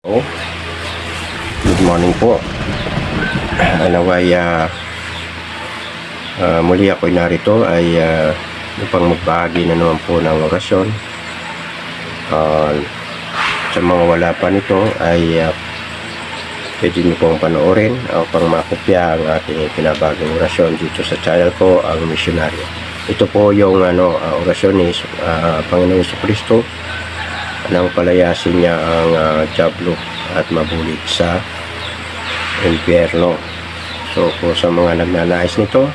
Oh, good morning po. Anaway, muli ako'y narito ay upang magbahagi na naman po ng orasyon. Sa mga wala pa nito ay pwede niyo pong panoorin upang makopya ang ating pinabagong orasyon dito sa channel ko, ang Misyonaryo. Ito po yung orasyon ni Panginoong Jesucristo nang palayasin niya ang diablo at mabulig sa impyerno. So po sa mga nagnanais nito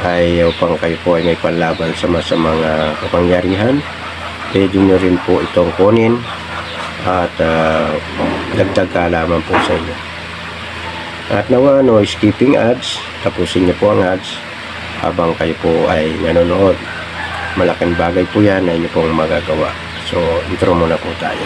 ay upang kayo po ay may panlaban sa masamang kapangyarihan, pwede nyo rin po itong kunin at dagdag kaalaman po sa inyo. At nawa, no skipping ads, tapusin nyo po ang ads habang kayo po ay nanonood. Malaking bagay po yan na inyo pong magagawa. So intro muna po tayo.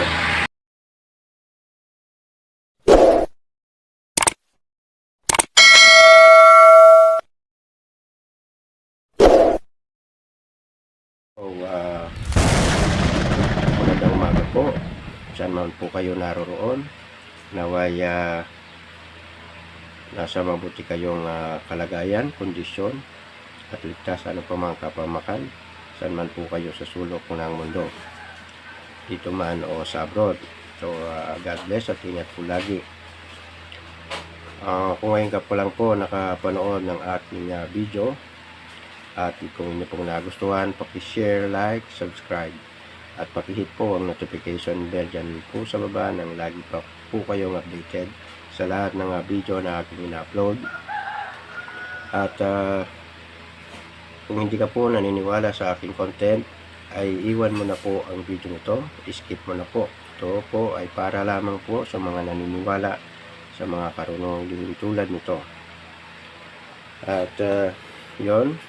Magandang umaga po. Saan man po kayo naroroon. Naway nasa mabuti kayong kalagayan, kondisyon, at ligtas ano pa mga kapamakan. Saan man po kayo sa sulok ng mundo. Dito man o sa abroad. So God bless at ingat po lagi. Kung ngayon ka po lang po nakapanood ng ating video, at kung inyo pong nagustuhan, paki-share, like, subscribe, at paki-hit po ang notification bell dyan po sa baba nang lagi pa po kayong updated sa lahat ng video na aking ina-upload. At kung hindi ka po naniniwala sa aking content, ay iwan mo na po ang video nito, skip mo na po. Ito po ay para lamang po sa mga naniniwala sa mga karunong din tulad nito. At yon,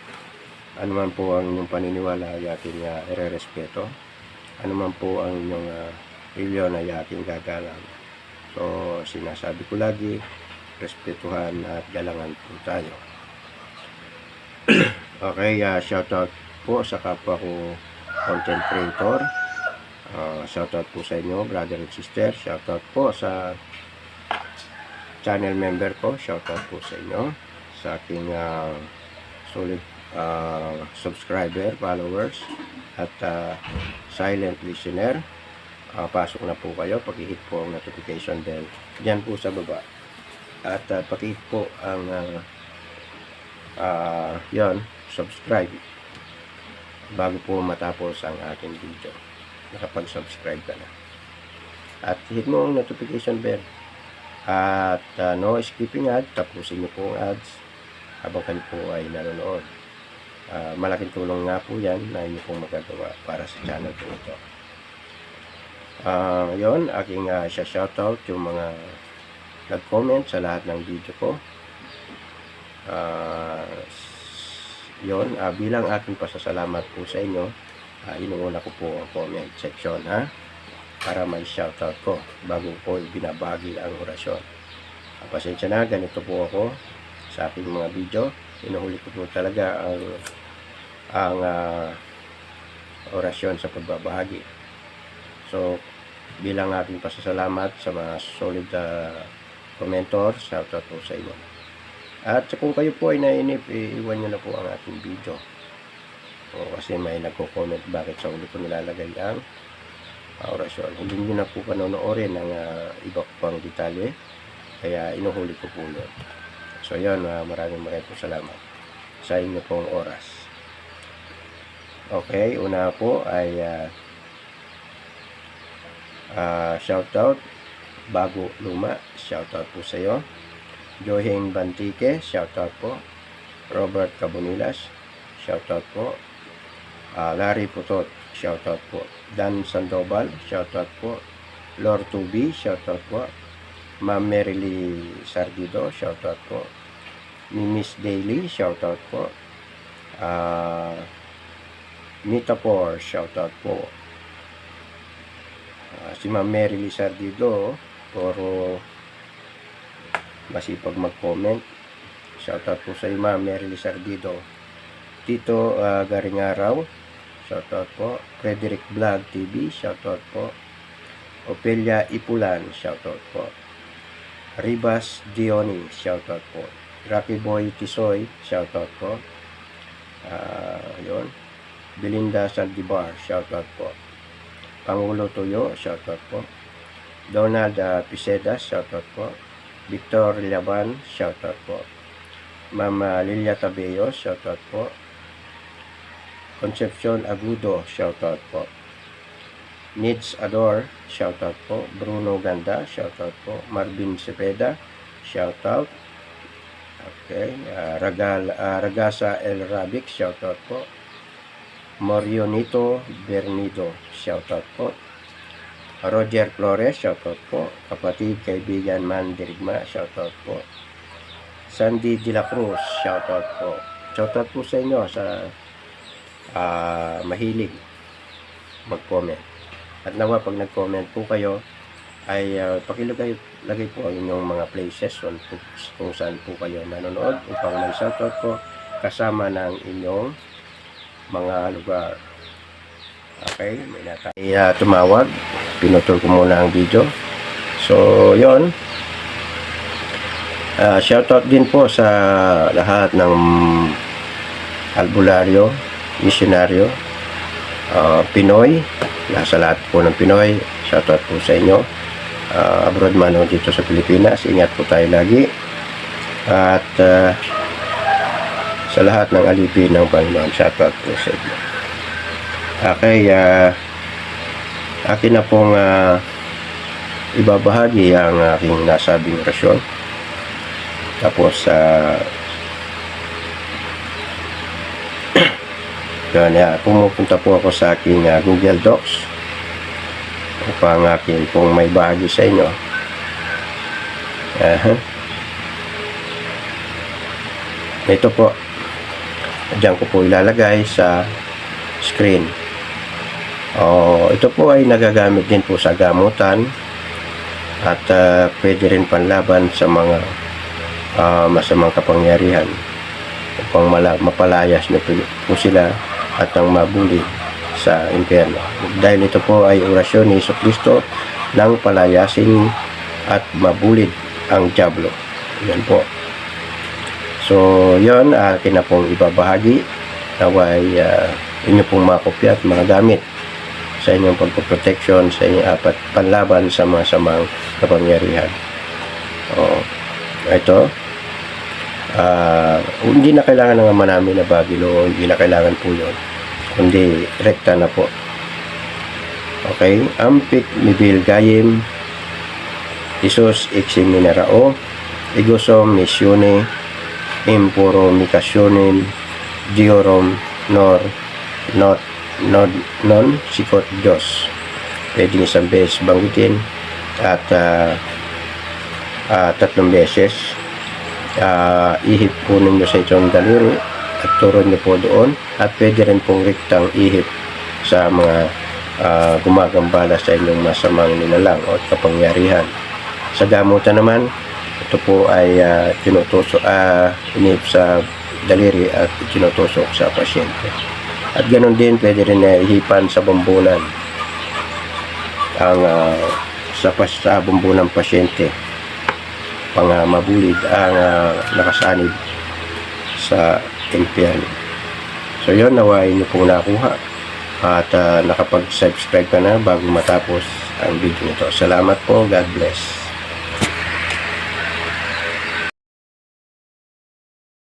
ano man po ang inyong paniniwala ay ating irerespeto. Ano man po ang inyong reliyon ay ating gagalang. So sinasabi ko lagi, respetuhan at galangan po tayo. Okay, shoutout po sa kapwa ko content creator. Shoutout po sa inyo, brother and sister. Shoutout po sa channel member ko. Shoutout po sa inyo, sa aking solid subscriber, followers, at silent listener. Pasok na po kayo, pag-hit po ang notification bell dyan po sa baba, at pag-hit po ang yon, subscribe bago po matapos ang ating video. Nakapag-subscribe ka na at hit mo ang notification bell, at no skipping ad, tapusin niyo po ang ads habang kayo po ay nanonood. Malaking tulong nga po yan na inyo pong magagawa para sa channel po ito. Yon, aking shoutout yung mga nag-comment sa lahat ng video ko. Yon, bilang aking pasasalamat po sa inyo, inuuna ko po ang comment section para may shoutout ko bago ko binabagi ang orasyon. Pasensya na, ganito po ako sa aking mga video. Inuhuli ko po talaga ang orasyon sa pagbabahagi. So bilang aking pasasalamat sa mga solid commentor, shoutout po sa inyo. At kung kayo po ay nainip, iwan nyo na po ang ating video. Kasi may nagko-comment bakit sa uli ko nilalagay ang orasyon. Hindi nyo na po panonoorin ang iba ko pang detalye, kaya inuhuli ko po yun. So yun, maraming po salamat sa inyo pong oras. Okay, una po ay shoutout Bago Luma, shoutout po sa iyo. Joheng Bantike, shoutout po. Robert Cabonilas, shoutout po. Larry Putot, shoutout po. Dan Sandoval, shoutout po. Lord Tubi, shoutout po. Ma'am Merily Sardido, shoutout po. Miss Daily, shoutout po. Mitapor, shoutout po. Si Ma'am Merily Sardido, puro masipag mag-comment. Shoutout po sa Ma'am Merily Sardido. Tito Garingaraw, shoutout po. Frederick Vlog TV, shoutout po. Opelia Ipulan, shoutout po. Ribas Dioni, shoutout po. Rocky Boy Tisoy, shoutout po. Yun. Belinda Saldivar, shoutout po. Pangulo Tuyo, shoutout po. Donald Piseda, shoutout po. Victor Laban, shoutout po. Mama Lilia Tabeo, shoutout po. Concepcion Agudo, shoutout po. Needs Ador, shoutout po. Bruno Ganda, shoutout po. Marvin Cepeda, shoutout. Okay. Ragasa El Rabic, shoutout po. Morionito Bernido, shoutout po. Roger Flores, shoutout po. Kapatid, kaibigan, Mandirigma, shoutout po. Sandy De La Cruz, shoutout po. Shoutout po sa inyo sa mahilig mag-comment. At nawa pag nag-comment po kayo ay pakilagay po ang inyong mga places kung saan po kayo nanonood upang may shoutout po kasama ng inyong mga lugar. Okay, may natay tumawag. Pinutol ko muna ang video. So, yon. Shoutout din po sa lahat ng albularyo, misyonaryo, Pinoy. Nasa lahat po ng Pinoy. Shoutout po sa inyo. Abroad man o dito sa Pilipinas. Ingat po tayo lagi. At sa lahat ng alipin ng Panginoon, shoutout po sa inyo. Okay, akin na pong ibabahagi ang aking nasabing orasyon. Tapos yun, pumupunta po ako sa aking Google Docs upang akin pong may bahagi sa inyo. Ito po, diyan ko po ilalagay sa screen. Ito po ay nagagamit din po sa gamutan at pwede rin panlaban sa mga masamang kapangyarihan upang mapalayas na po sila at ang mabuli sa impyerno. Dahil ito po ay orasyon ni Jesucristo ng palayasin at mabulid ang dyablo. Yan po. So, yon akin na pong ibabahagi. Naway inyo pong makopya at mga gamit sa inyong pagpoproteksyon sa inyong panlaban sa masamang kapangyarihan. Ito. Hindi na kailangan ng manami na bagilo, hindi na kailangan po yun, kundi rekta na po. Okay, ampik mibil gayim Isus eximinarao igosom missione impuro mikasyonin diorom non sikot Diyos. Pwedeng isang beses banggitin at 3 beses. Ihip po ninyo sa itong daliri at turon nyo po doon, at pwede rin pong riktang ihip sa mga gumagambala sa inyong masamang nilalang o kapangyarihan. Sa gamutan naman, ito po ay inihip sa daliri at tinutusok sa pasyente. At ganoon din, pwede rin na ihipan sa bambunan ang sa bambunan pasyente pang mabulid ang nakasanib sa impyerno. So yun, nawain nyo pong nakuha at nakapag-subscribe ka na bago matapos ang video nito. Salamat po. God bless.